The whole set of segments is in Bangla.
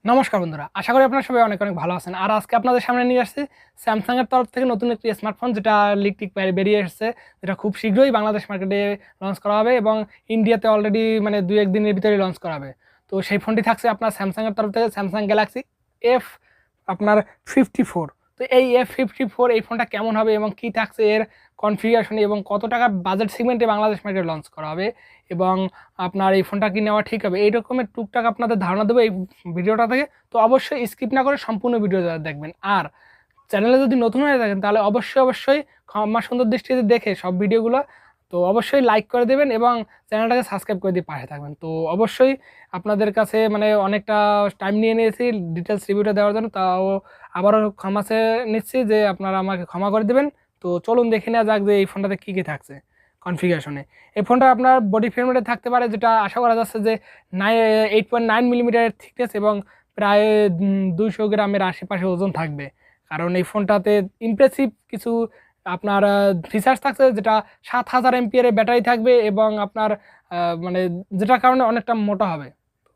নমস্কার বন্ধুরা, আশা করি আপনারা সবাই অনেক অনেক ভালো আছেন। আর আজকে আপনাদের সামনে নিয়ে আসছি স্যামসাং এর তরফ থেকে নতুন একটি স্মার্টফোন, যেটা লিক বেরিয়ে এসেছে, যেটা খুব শীঘ্রই বাংলাদেশ মার্কেটে লঞ্চ করা হবে এবং ইন্ডিয়াতে অলরেডি মানে 2-1 দিনের ভিতরে লঞ্চ করা হবে। তো সেই ফোনটি থাকছে আপনার স্যামসাং এর তরফ থেকে স্যামসাং গ্যালাক্সি এফ আপনার 54। তো এই F54 এই ফোনটা কেমন হবে এবং কি থাকছে এর কনফিগারেশন এবং কত টাকা বাজেট সেগমেন্টে বাংলাদেশ মার্কেটে লঞ্চ করা হবে এবং আপনার এই ফোনটা কি নেওয়া ঠিক হবে, এই রকমের টুকটাক আপনাদের ধারণা দেবো এই ভিডিওটা থেকে। তো অবশ্যই স্কিপ না করে সম্পূর্ণ ভিডিও দেখবেন। আর চ্যানেলে যদি নতুন হয়ে থাকেন তাহলে অবশ্যই ক্ষমা সুন্দর দৃষ্টিতে দেখে সব ভিডিওগুলো তো অবশ্যই লাইক করে দেবেন এবং চ্যানেলটাকে সাবস্ক্রাইব করে দিয়ে পাশে থাকবেন। তো অবশ্যই আপনাদের কাছে মানে অনেকটা টাইম নিয়ে নিয়েছি ডিটেলস রিভিউটা দেওয়ার জন্য, তাও আবারও ক্ষমা নিচ্ছি যে আপনারা আমাকে ক্ষমা করে দেবেন। তো চলুন দেখে নেওয়া যাক যে এই ফোনটাতে কী কী থাকছে কনফিগারেশনে। এই ফোনটা আপনার বডি ফ্রেমে থাকতে পারে, যেটা আশা করা যাচ্ছে যে 8.9 মিলিমিটারের থিকনেস এবং প্রায় 200 গ্রামের আশেপাশে ওজন থাকবে। কারণ এই ফোনটাতে ইমপ্রেসিভ কিছু আপনার ফিচার্স থাকছে, যেটা 7000 এমপিআর ব্যাটারি থাকবে এবং আপনার মানে যেটার কারণে অনেকটা মোটা হবে।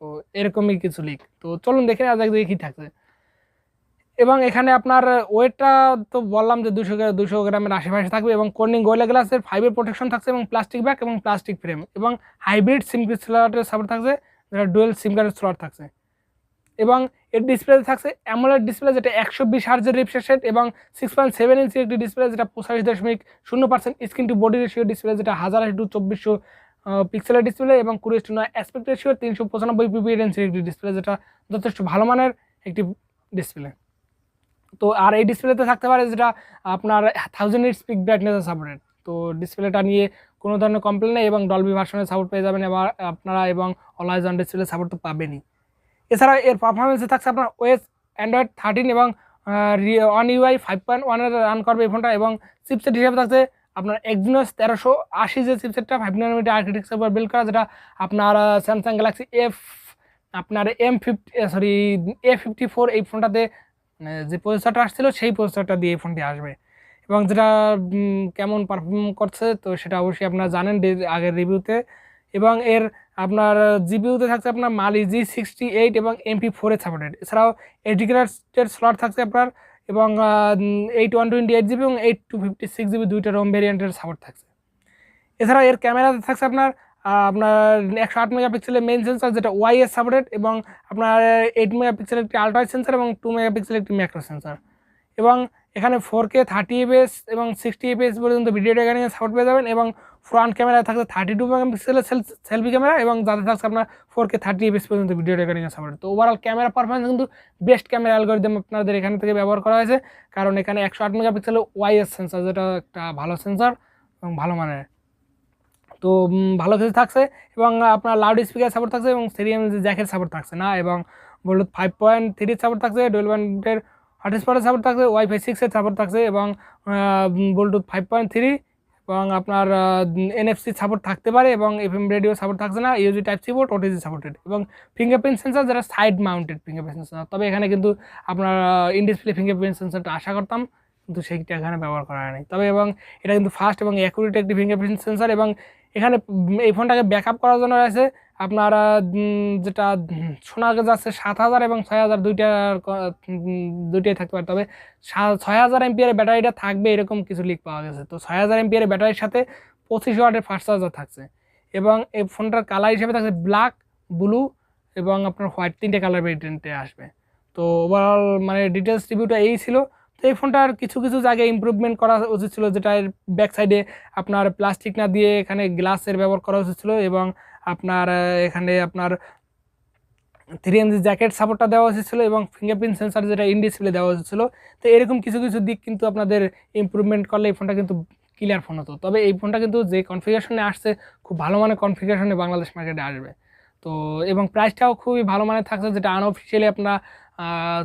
তো এরকমই কিছু লিক। তো চলুন দেখে নেওয়া যাক যে কী থাকছে। এবং এখানে আপনার ওয়েটটা তো বললাম যে 200 গ্রামের আশেপাশে থাকবে এবং কর্নিং গোরিলা গ্লাসের 5 প্রোটেকশন থাকছে এবং প্লাস্টিক ব্যাগ এবং প্লাস্টিক ফ্রেম এবং হাইব্রিড সিম স্লটের সাপোর্ট থাকছে, যেটা ডুয়েল সিম কার্ডের স্লট থাকছে। এবং এর ডিসপ্লেতে থাকছে অ্যামোলেড ডিসপ্লে, যেটা 120 হার্জের রিফ্রেশ রেট এবং 6.7 ইঞ্চি একটি ডিসপ্লে, যেটা 85.0% screen to body ratio display, যেটা 1000x2400 পিক্সেলের ডিসপ্লে এবং 20:9 অ্যাসপেক্ট রেশিও 395 পিপি রেঞ্জের একটি ডিসপ্লে, যেটা যথেষ্ট ভালো মানের একটি ডিসপ্লে। তো আর এই ডিসপ্লেতে থাকতে পারে যেটা আপনার 1000 নিটস পিক ব্রাইটনেস সাপোর্টেড। তো ডিসপ্লেটা নিয়ে কোনো ধরনের কমপ্লেন নেই এবং ডলবি ভার্সনের সাপোর্ট পেয়ে যাবেন এবার আপনারা এবং অলওয়েজ অন ডিসপ্লে সাপোর্ট তো পাবেনই। এছাড়া এর পারফরমেন্সে থাকছে আপনার ওএস অ্যান্ড্রয়েড 13 এবং অন ইউআই 5.1 রান করবে এই ফোনটা এবং চিপসেট হিসেবে থাকছে আপনার Exynos 1380 যে চিপসেটটা 5 nanometer আর্কিটেকচার উপর বিল্ড করা, যেটা আপনার স্যামসাং গ্যালাক্সি আপনার A54 এই ফোনটাতে মানে যে প্রসেসরটা আসছিল সেই প্রসেসরটা দিয়ে এই ফোনটি আসবে এবং যেটা কেমন পারফর্ম করছে তো সেটা অবশ্যই আপনারা জানেন আগের রিভিউতে। এবং এর আপনার জিপিইউতে থাকছে আপনার মালি G68 এবং MP4 এর সাপোর্টেড। এছাড়াও ABTechnews স্লট থাকছে আপনার এবং 8128 জিবি এবং 8256 জিবি দুইটা রোম ভেরিয়েন্টের সাপোর্ট থাকছে। এছাড়া এর ক্যামেরাতে থাকছে আপনার 108 মেগাপিক্সেলের মেইন সেন্সর, যেটা ওয়াইএস সাপোর্টেড এবং আপনার 8 মেগাপিক্সেলের একটি আলট্রা সেন্সর এবং 2 মেগাপিক্সেলের একটি ম্যাক্রো সেন্সর। এবং এখানে 4K 30 fps এবং 60 fps পর্যন্ত ভিডিও রেকর্ডিং এর সাপোর্ট পেয়ে যাবেন এবং ফ্রন্ট ক্যামেরায় থাকছে 32 মেগাপিক্সেলের সেলফি ক্যামেরা এবং যাতে থাকছে আপনার 4K 30 fps পর্যন্ত ভিডিও রেকর্ডিং এর সাপোর্ট। তো ওভারঅল ক্যামেরা পারফরমেন্স কিন্তু বেস্ট ক্যামেরা অ্যালগরিদম আপনাদের এখান থেকে ব্যবহার করা হয়েছে, কারণ এখানে 108 মেগাপিক্সেলের ওয়াইএস সেন্সর, যেটা একটা ভালো সেন্সর এবং ভালো মানের। তো ভালো কিছু থাকছে এবং আপনার লাউড স্পিকার সাপোর্ট থাকছে এবং সিরিয়াম জ্যাকের সাপোর্ট থাকছে না এবং ব্লুটুথ 5.3 সাপোর্ট থাকছে, ডুয়াল ব্যান্ডের হটস্পটের সাপোর্ট থাকছে, ওয়াইফাই 6 এর সাপোর্ট থাকছে এবং ব্লুটুথ 5.3 এবং আপনার NFC সাপোর্ট থাকতে পারে এবং FM রেডিও সাপোর্ট থাকছে না, ইউজি type C port OTG supported এবং ফিঙ্গারপ্রিন্ট সেন্সর, যেটা সাইড মাউন্টেড ফিঙ্গারপ্রিন্ট সেন্সর। তবে এখানে কিন্তু আপনার ইন ডিসপ্লে ফিঙ্গারপ্রিন্ট সেন্সরটা আশা করতাম, কিন্তু সেইটা এখানে ব্যবহার করা হয়নি। তবে এবং এটা কিন্তু ফাস্ট এবং অ্যাকুরেট একটি ফিঙ্গারপ্রিন্ট সেন্সর এবং এখানে এই ফোনটাকে ব্যাকআপ করার জন্য রয়েছে আপনারা যেটা শোনা যাচ্ছে 7000 এবং 6000 দুইটাই থাকতে পারে। তবে 6000 এমপিআর ব্যাটারিটা থাকবে এরকম কিছু লিক পাওয়া গেছে। তো 6000 এমপিআর ব্যাটারির সাথে 25 ওয়াটের ফাস্ট চার্জার থাকছে এবং এই ফোনটার কালার হিসেবে থাকছে ব্ল্যাক, ব্লু এবং আপনার হোয়াইট, 3টে কালার ভেরিয়েন্টে আসবে। তো ওভারঅল মানে ডিটেলস রিভিউটা এই ছিল। তো এই ফোনটার কিছু জায়গায় ইমপ্রুভমেন্ট করা উচিত ছিল, যেটা এর ব্যাক সাইডে আপনার প্লাস্টিক না দিয়ে এখানে গ্লাসের ব্যবহার করা উচিত ছিল এবং আপনার এখানে আপনার 3 জ্যাকেট সাপোর্টটা দেওয়া উচিত ছিল এবং ফিঙ্গারপ্রিন্ট সেন্সর যেটা ইন ডিসপ্লে দেওয়া উচিত ছিল। তো এরকম কিছু দিক কিন্তু আপনাদের ইমপ্রুভমেন্ট করলে এই ফোনটা কিন্তু ক্লিয়ার ফোন হতো। তবে এই ফোনটা কিন্তু যে কনফিগারেশনে আসছে খুব ভালো মানের কনফিগারেশনে বাংলাদেশ মার্কেটে আসবে। তো এবং প্রাইসটাও খুবই ভালো মানের থাকছে, যেটা আনঅফিসিয়ালি আপনার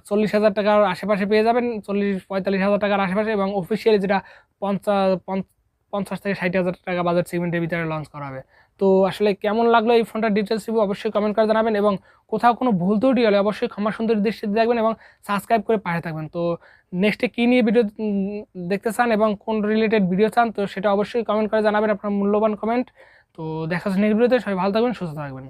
40,000 টাকার আশেপাশে পেয়ে যাবেন, 40-45,000 টাকার আশেপাশে এবং অফিসিয়ালি যেটা 50 থেকে 60,000 টাকা বাজেট সেগমেন্টের ভিতরে লঞ্চ করা হবে। তো আসলে কেমন লাগলো এই ফোনটার ডিটেলস রিভিউ অবশ্যই কমেন্ট করে জানাবেন এবং কোথাও কোনো ভুল ত্রুটি হলে অবশ্যই ক্ষমা সুন্দর দৃষ্টিতে দেখবেন এবং সাবস্ক্রাইব করে পাশে থাকবেন। তো নেক্সটে কী নিয়ে ভিডিও দেখতে চান এবং কোন রিলেটেড ভিডিও চান তো সেটা অবশ্যই কমেন্ট করে জানাবেন আপনার মূল্যবান কমেন্ট। তো দেখা হচ্ছে নেক্সট ভিডিওতে, সবাই ভালো থাকবেন, সুস্থ থাকবেন।